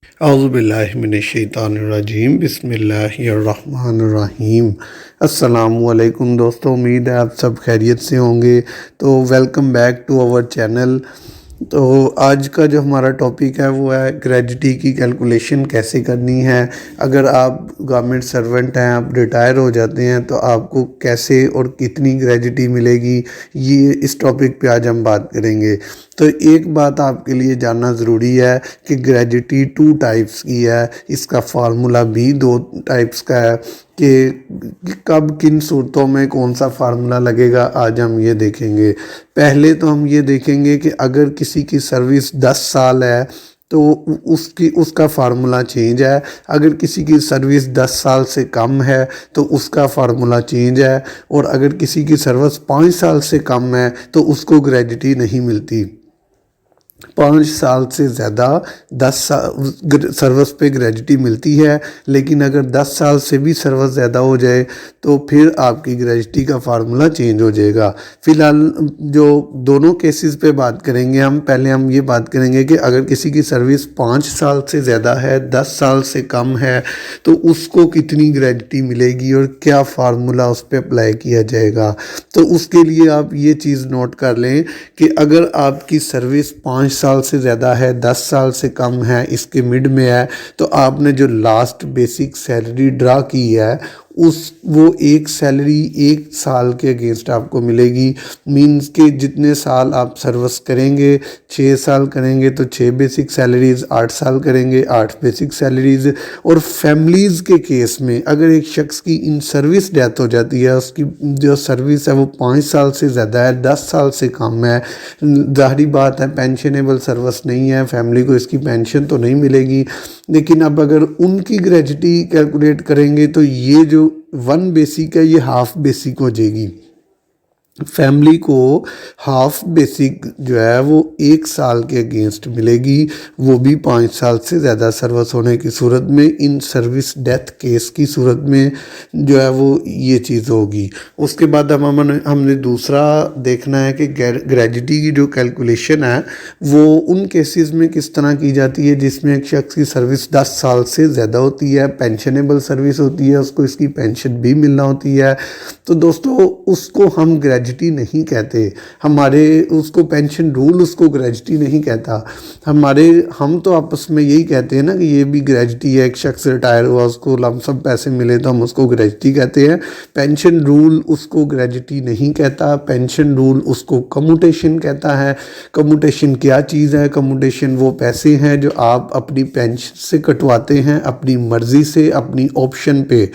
औज़ुबिल्लाहिमिनश्शैतानिर्रजीम बिस्मिल्लाहिर्रहमानिर्रहीम। अस्सलामुअलैकुम दोस्तों, उम्मीद है आप सब खैरियत से होंगे। तो welcome back to our channel. तो आज का जो हमारा टॉपिक है वो है ग्रेजुटी की कैलकुलेशन कैसे करनी है। अगर आप गवर्नमेंट सर्वेंट हैं, आप रिटायर हो जाते हैं, तो आपको कैसे और कितनी ग्रेजुटी मिलेगी, ये इस टॉपिक पे आज हम बात करेंगे। तो एक बात आपके लिए जानना ज़रूरी है कि ग्रेजुटी 2 टाइप्स की है। इसका फार्मूला भी 2 टाइप्स का है कि कब किन सूरतों में कौन सा फार्मूला लगेगा, आज हम ये देखेंगे। पहले तो हम ये देखेंगे कि अगर किसी की सर्विस 10 साल है तो उसका फार्मूला चेंज है। अगर किसी की सर्विस 10 साल से कम है तो उसका फार्मूला चेंज है। और अगर किसी की सर्विस 5 साल से कम है तो उसको ग्रेजुटी नहीं मिलती। 5 साल से ज़्यादा 10 साल सर्विस पे ग्रेजुटी मिलती है, लेकिन अगर 10 साल से भी सर्विस ज़्यादा हो जाए तो फिर आपकी ग्रेजुटी का फार्मूला चेंज हो जाएगा। फ़िलहाल जो दोनों केसेस पे बात करेंगे पहले हम ये बात करेंगे कि अगर किसी की सर्विस 5 साल से ज़्यादा है, 10 साल से कम है, तो उसको कितनी ग्रेजुटी मिलेगी और क्या फार्मूला उस पर अप्लाई किया जाएगा। तो उसके लिए आप ये चीज़ नोट कर लें कि अगर आपकी सर्विस 5 साल से ज़्यादा है, 10 साल से कम है, इसके मिड में है, तो आपने जो लास्ट बेसिक सैलरी ड्रा की है वो एक सैलरी 1 साल के अगेंस्ट आपको मिलेगी। मींस के जितने साल आप सर्विस करेंगे, 6 साल करेंगे तो 6 बेसिक सैलरीज़, 8 साल करेंगे 8 बेसिक सैलरीज़। और फैमिलीज़ के केस में अगर एक शख्स की इन सर्विस डेथ हो जाती है, उसकी जो सर्विस है वो 5 साल से ज़्यादा है, 10 साल से कम है, ज़ाहिरी बात है पेंशनेबल सर्विस नहीं है, फैमिली को इसकी पेंशन तो नहीं मिलेगी। लेकिन अब अगर उनकी ग्रेजुटी कैलकुलेट करेंगे तो ये जो 1 बेसिक है ये हाफ बेसिक हो जाएगी। फैमिली को हाफ बेसिक जो है वो 1 साल के अगेंस्ट मिलेगी, वो भी 5 साल से ज़्यादा सर्विस होने की सूरत में। इन सर्विस डेथ केस की सूरत में जो है वो ये चीज़ होगी। उसके बाद हमने दूसरा देखना है कि ग्रेजुटी की जो कैलकुलेशन है वो उन केसेस में किस तरह की जाती है जिसमें एक शख्स की सर्विस 10 साल से ज़्यादा होती है, पेंशनेबल सर्विस होती है, उसको इसकी पेंशन भी मिलना होती है। तो दोस्तों उसको हम ग्रेजुटी नहीं कहते, हमारे उसको पेंशन रूल उसको ग्रेजुटी नहीं कहता। हम तो आपस में यही कहते हैं ना कि ये भी ग्रेजुटी है, एक शख्स रिटायर हुआ उसको लमसम पैसे मिले तो हम उसको ग्रेजुटी कहते हैं। पेंशन रूल उसको ग्रेजुटी नहीं कहता, पेंशन रूल उसको कम्यूटेशन कहता है। कम्यूटेशन क्या चीज़ है? कम्यूटेशन वो पैसे हैं जो आप अपनी पेंशन से कटवाते हैं अपनी मर्ज़ी से, अपनी ऑप्शन पे।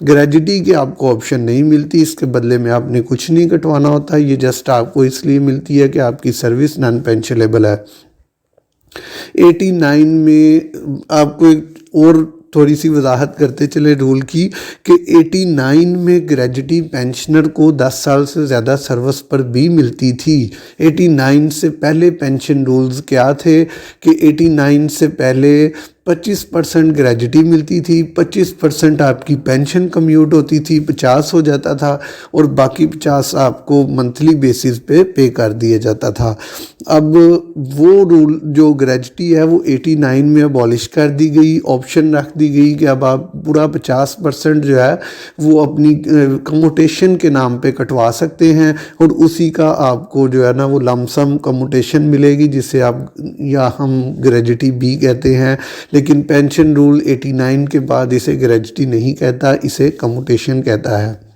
ग्रेजुटी की आपको ऑप्शन नहीं मिलती, इसके बदले में आपने कुछ नहीं कटवाना होता, ये जस्ट आपको इसलिए मिलती है कि आपकी सर्विस नॉन पेंशनेबल है। 89 में आपको एक और थोड़ी सी वजाहत करते चले रूल की कि 89 में ग्रेजुटी पेंशनर को 10 साल से ज़्यादा सर्विस पर भी मिलती थी। 89 से पहले पेंशन रूल्स क्या थे कि 89 से पहले 25% ग्रेजुटी मिलती थी, 25% आपकी पेंशन कम्यूट होती थी, 50 हो जाता था और बाकी 50 आपको मंथली बेसिस पे पे कर दिया जाता था। अब वो रूल जो ग्रेजुटी है वो 89 में अबॉलिश कर दी गई, ऑप्शन रख दी गई कि अब आप पूरा 50% जो है वो अपनी कम्यूटेशन के नाम पे कटवा सकते हैं और उसी का आपको जो है ना वो लमसम कम्यूटेशन मिलेगी, जिसे आप या हम ग्रेजुटी भी कहते हैं। लेकिन पेंशन रूल 89 के बाद इसे ग्रेजुटी नहीं कहता, इसे कम्यूटेशन कहता है।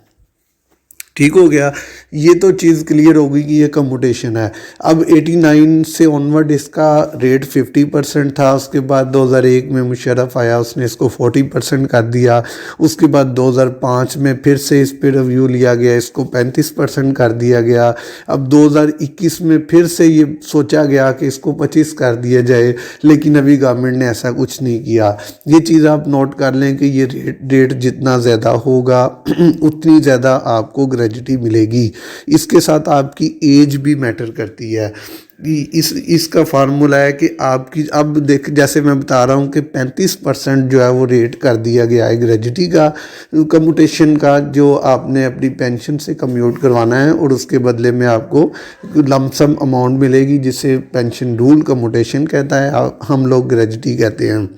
ठीक हो गया, ये तो चीज़ क्लियर होगी कि ये कम्यूटेशन है। अब 89 से ऑनवर्ड इसका रेट 50% था, उसके बाद 2001 में मुशर्रफ आया, उसने इसको 40% कर दिया। उसके बाद 2005 में फिर से इस पर रिव्यू लिया गया, इसको 35% कर दिया गया। अब 2021 में फिर से ये सोचा गया कि इसको 25 कर दिया जाए, लेकिन अभी गवर्नमेंट ने ऐसा कुछ नहीं किया। ये चीज़ आप नोट कर लें कि ये रेट जितना ज़्यादा होगा उतनी ज़्यादा आपको ग्रेजुटी मिलेगी। इसके साथ आपकी एज भी मैटर करती है। इसका फार्मूला है कि आपकी अब देख जैसे मैं बता रहा हूँ कि 35% जो है वो रेट कर दिया गया है ग्रेजुटी का, कम्यूटेशन का, जो आपने अपनी पेंशन से कम्यूट करवाना है और उसके बदले में आपको लमसम अमाउंट मिलेगी, जिसे पेंशन रूल कम्यूटेशन कहता है, हम लोग ग्रेजुटी कहते हैं।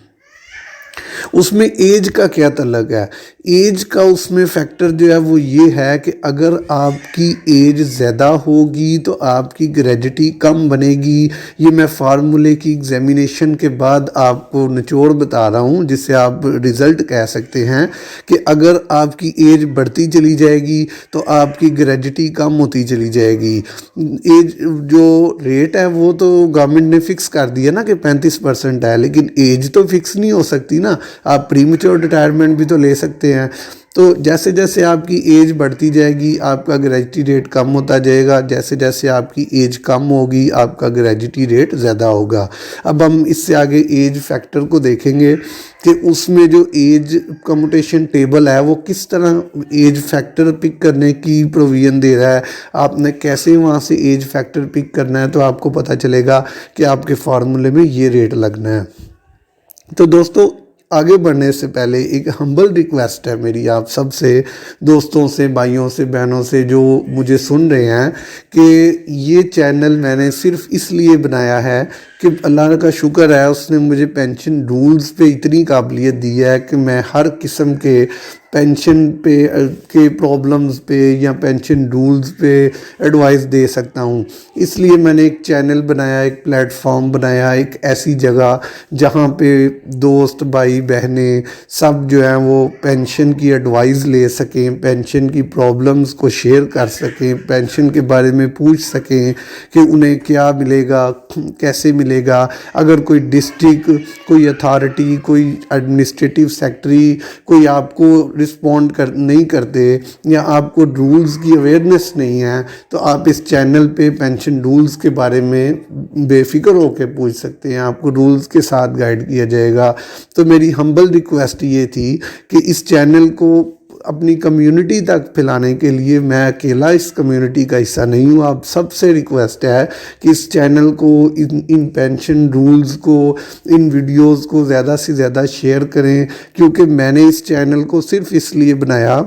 उसमें एज का क्या तल्लक है? एज का उसमें फैक्टर जो है वो ये है कि अगर आपकी एज ज़्यादा होगी तो आपकी ग्रेजुटी कम बनेगी। ये मैं फार्मूले की एग्जामिनेशन के बाद आपको निचोड़ बता रहा हूँ, जिससे आप रिज़ल्ट कह सकते हैं कि अगर आपकी एज बढ़ती चली जाएगी तो आपकी ग्रेजुटी कम होती चली जाएगी। एज जो रेट है वो तो गवर्नमेंट ने फिक्स कर दिया ना कि 35% है, लेकिन एज तो फिक्स नहीं हो सकती ना। आप प्रीमेच्योर रिटायरमेंट भी तो ले सकते हैं। तो जैसे जैसे आपकी एज बढ़ती जाएगी आपका ग्रेजुटी रेट कम होता जाएगा, जैसे जैसे आपकी एज कम होगी आपका ग्रेजुटी रेट ज़्यादा होगा। अब हम इससे आगे एज फैक्टर को देखेंगे कि उसमें जो एज कम्यूटेशन टेबल है वो किस तरह एज फैक्टर पिक करने की प्रोविज़न दे रहा है। आपने कैसे वहाँ से एज फैक्टर पिक करना है तो आपको पता चलेगा कि आपके फार्मूले में ये रेट लगना है। तो दोस्तों, आगे बढ़ने से पहले एक हम्बल रिक्वेस्ट है मेरी आप सब से, दोस्तों से, भाइयों से, बहनों से जो मुझे सुन रहे हैं, कि ये चैनल मैंने सिर्फ इसलिए बनाया है कि अल्लाह का शुक्र है उसने मुझे पेंशन रूल्स पे इतनी काबिलियत दी है कि मैं हर किस्म के पेंशन पे के प्रॉब्लम्स पे या पेंशन रूल्स पे एडवाइस दे सकता हूँ। इसलिए मैंने एक चैनल बनाया, एक प्लेटफॉर्म बनाया, एक ऐसी जगह जहाँ पे दोस्त, भाई, बहनें सब जो हैं वो पेंशन की एडवाइस ले सकें, पेंशन की प्रॉब्लम्स को शेयर कर सकें, पेंशन के बारे में पूछ सकें कि उन्हें क्या मिलेगा, कैसे मिलेगा। अगर कोई डिस्ट्रिक्ट, कोई अथॉरिटी, कोई एडमिनिस्ट्रेटिव सेक्रेटरी कोई आपको रिस्पॉन्ड नहीं करते या आपको रूल्स की अवेयरनेस नहीं है तो आप इस चैनल पे पेंशन रूल्स के बारे में बेफिक्र होकर पूछ सकते हैं, आपको रूल्स के साथ गाइड किया जाएगा। तो मेरी हम्बल रिक्वेस्ट ये थी कि इस चैनल को अपनी कम्युनिटी तक फैलाने के लिए, मैं अकेला इस कम्युनिटी का हिस्सा नहीं हूँ, आप सबसे रिक्वेस्ट है कि इस चैनल को, इन पेंशन रूल्स को, इन वीडियोस को ज़्यादा से ज़्यादा शेयर करें। क्योंकि मैंने इस चैनल को सिर्फ इसलिए बनाया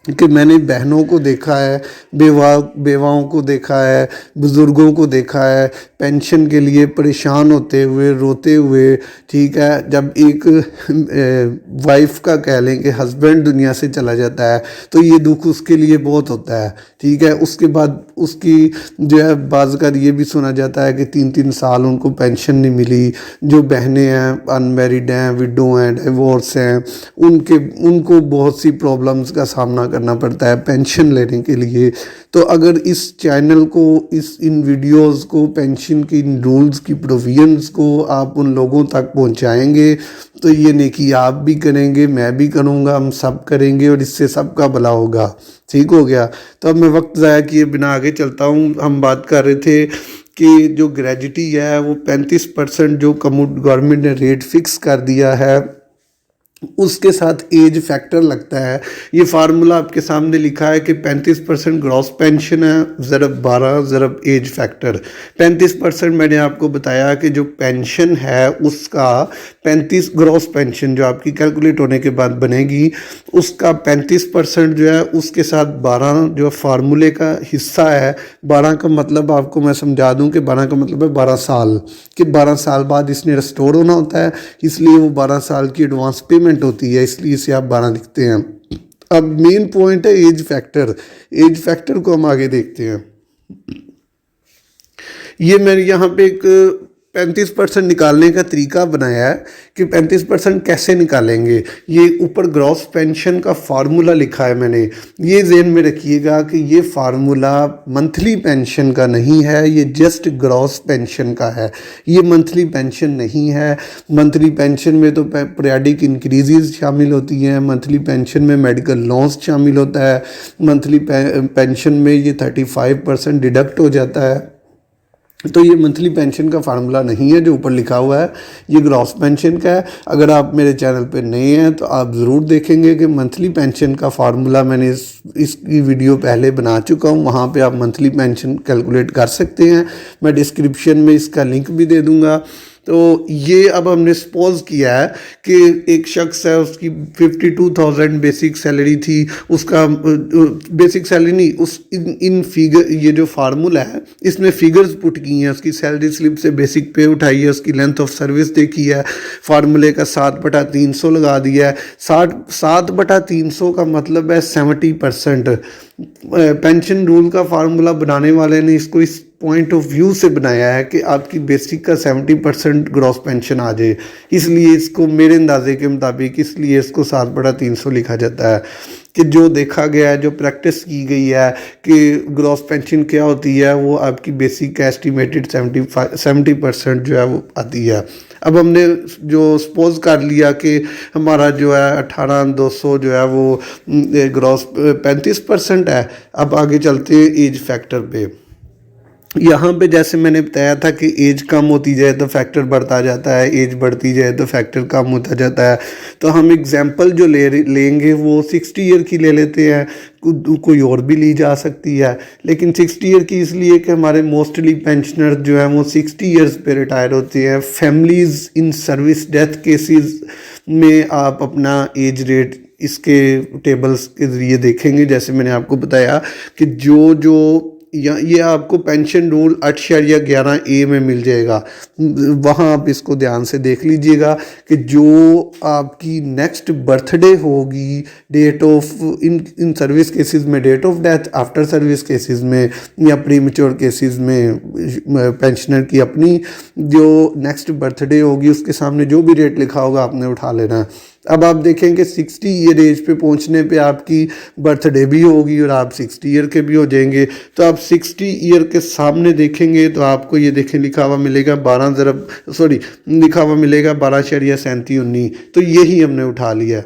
कि मैंने बहनों को देखा है, बेवाओं को देखा है, बुज़ुर्गों को देखा है पेंशन के लिए परेशान होते हुए, रोते हुए। ठीक है, जब एक वाइफ का कह लें कि हस्बैंड दुनिया से चला जाता है तो ये दुख उसके लिए बहुत होता है। ठीक है, उसके बाद उसकी जो है बाज़ ये भी सुना जाता है कि 3-3 साल उनको पेंशन नहीं मिली। जो बहनें हैं, अनमैरिड हैं, विडो हैं, डिवोर्स हैं, उनको बहुत सी प्रॉब्लम्स का सामना करना पड़ता है पेंशन लेने के लिए। तो अगर इस चैनल को, इन वीडियोस को, पेंशन की इन रूल्स की प्रोविजंस को आप उन लोगों तक पहुंचाएंगे तो ये नेकी आप भी करेंगे, मैं भी करूंगा, हम सब करेंगे और इससे सबका भला होगा। ठीक हो गया। तो अब मैं वक्त ज़ाया किए बिना आगे चलता हूँ। हम बात कर रहे थे कि जो ग्रेजुटी है वो 35% जो गवर्नमेंट ने रेट फिक्स कर दिया है उसके साथ एज फैक्टर लगता है। ये फार्मूला आपके सामने लिखा है कि 35% ग्रॉस पेंशन है ज़रब 12 ज़रब एज फैक्टर। 35% मैंने आपको बताया कि जो पेंशन है उसका 35 ग्रॉस पेंशन जो आपकी कैलकुलेट होने के बाद बनेगी उसका 35% जो है उसके साथ 12 जो फार्मूले का हिस्सा है। 12 का मतलब आपको मैं समझा दूं कि 12 का मतलब है 12 साल, कि 12 साल बाद इसने रिस्टोर होना होता है, इसलिए वो 12 साल की एडवांस पेमेंट होती है, इसलिए इसे आप 12 लिखते हैं। अब मेन पॉइंट है एज फैक्टर। एज फैक्टर को हम आगे देखते हैं। ये मैंने यहाँ पे एक 35% निकालने का तरीका बनाया है कि 35% कैसे निकालेंगे। ये ऊपर ग्रॉस पेंशन का फार्मूला लिखा है मैंने, ये ज़हन में रखिएगा कि ये फार्मूला मंथली पेंशन का नहीं है, ये जस्ट ग्रॉस पेंशन का है। ये मंथली पेंशन नहीं है। मंथली पेंशन में तो पीरियडिक इंक्रीजेज शामिल होती हैं, मंथली पेंशन में मेडिकल लॉस शामिल होता है, मंथली पेंशन में ये 35% डिडक्ट हो जाता है। तो ये मंथली पेंशन का फार्मूला नहीं है जो ऊपर लिखा हुआ है, ये ग्रॉस पेंशन का है। अगर आप मेरे चैनल पे नए हैं तो आप ज़रूर देखेंगे कि मंथली पेंशन का फार्मूला मैंने इसकी वीडियो पहले बना चुका हूँ, वहाँ पे आप मंथली पेंशन कैलकुलेट कर सकते हैं। मैं डिस्क्रिप्शन में इसका लिंक भी दे दूँगा। तो ये अब हमने सपोज किया है कि एक शख्स है, उसकी 52,000 बेसिक सैलरी थी, उसका बेसिक सैलरी नहीं, उस इन फिगर, ये जो फार्मूला है इसमें फिगर्स पुट की हैं, उसकी सैलरी स्लिप से बेसिक पे उठाई है, उसकी लेंथ ऑफ सर्विस देखी है, फार्मूले का 7/300 लगा दिया है। 7/300 का मतलब है 70%। पेंशन रूल का फार्मूला बनाने वाले ने इसको इस पॉइंट ऑफ व्यू से बनाया है कि आपकी बेसिक का 70% ग्रॉस पेंशन आ जाए, इसलिए इसको मेरे अंदाजे के मुताबिक इसलिए इसको 7/300 लिखा जाता है। कि जो देखा गया है, जो प्रैक्टिस की गई है कि ग्रॉस पेंशन क्या होती है, वो आपकी बेसिक का एस्टिमेटेड 70% जो है वो आती है। अब हमने जो सपोज कर लिया कि हमारा जो है 18,200 जो है वो ग्रॉस 35% है। अब आगे चलते हैं एज फैक्टर पे। यहाँ पे जैसे मैंने बताया था कि एज कम होती जाए तो फैक्टर बढ़ता जाता है, एज बढ़ती जाए तो फैक्टर कम होता जाता है। तो हम एग्जांपल जो लेंगे वो 60 ईयर की ले लेते हैं, कोई और भी ली जा सकती है, लेकिन 60 ईयर की इसलिए कि हमारे मोस्टली पेंशनर जो हैं वो 60 ईयर्स पे रिटायर होते हैं। Families in service death cases में आप अपना एज रेट इसके टेबल्स के ज़रिए देखेंगे। जैसे मैंने आपको बताया कि जो ये आपको पेंशन रूल 8/11A में मिल जाएगा, वहाँ आप इसको ध्यान से देख लीजिएगा कि जो आपकी नेक्स्ट बर्थडे होगी, date of in service cases में date of death, after service cases में या प्री मैच्योर केसेस में पेंशनर की अपनी जो नेक्स्ट बर्थडे होगी उसके सामने जो भी रेट लिखा होगा आपने उठा लेना है। अब आप देखें कि 60 ईयर एज पे पहुंचने पे आपकी बर्थडे भी होगी और आप 60 ईयर के भी हो जाएंगे। तो आप 60 ईयर के सामने देखेंगे तो आपको ये देखें लिखा हुआ मिलेगा 12.3719। तो यही हमने उठा लिया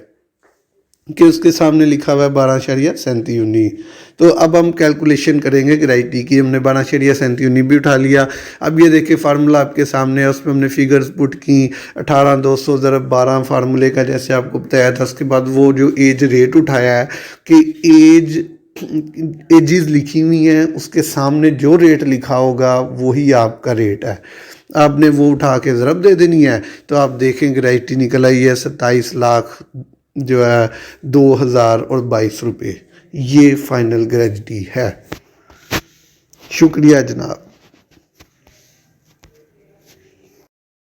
कि उसके सामने लिखा हुआ है 12.3719। तो अब हम कैलकुलेशन करेंगे ग्रेजुटी की। हमने 12.3719 भी उठा लिया। अब ये देखिए फार्मूला आपके सामने है, उसमें हमने फिगर्स पुट की। 18,200 × 12 फार्मूले का जैसे आपको बताया था। उसके बाद वो जो एज रेट उठाया है कि एजेस लिखी हुई हैं, उसके सामने जो रेट लिखा होगा वही आपका रेट है, आपने वो उठा के ज़रब दे देनी है। तो आप देखें ग्रेजुटी निकल आई है 27 लाख जो है 2,022 रुपये। ये फाइनल ग्रेजुटी है। शुक्रिया जनाब।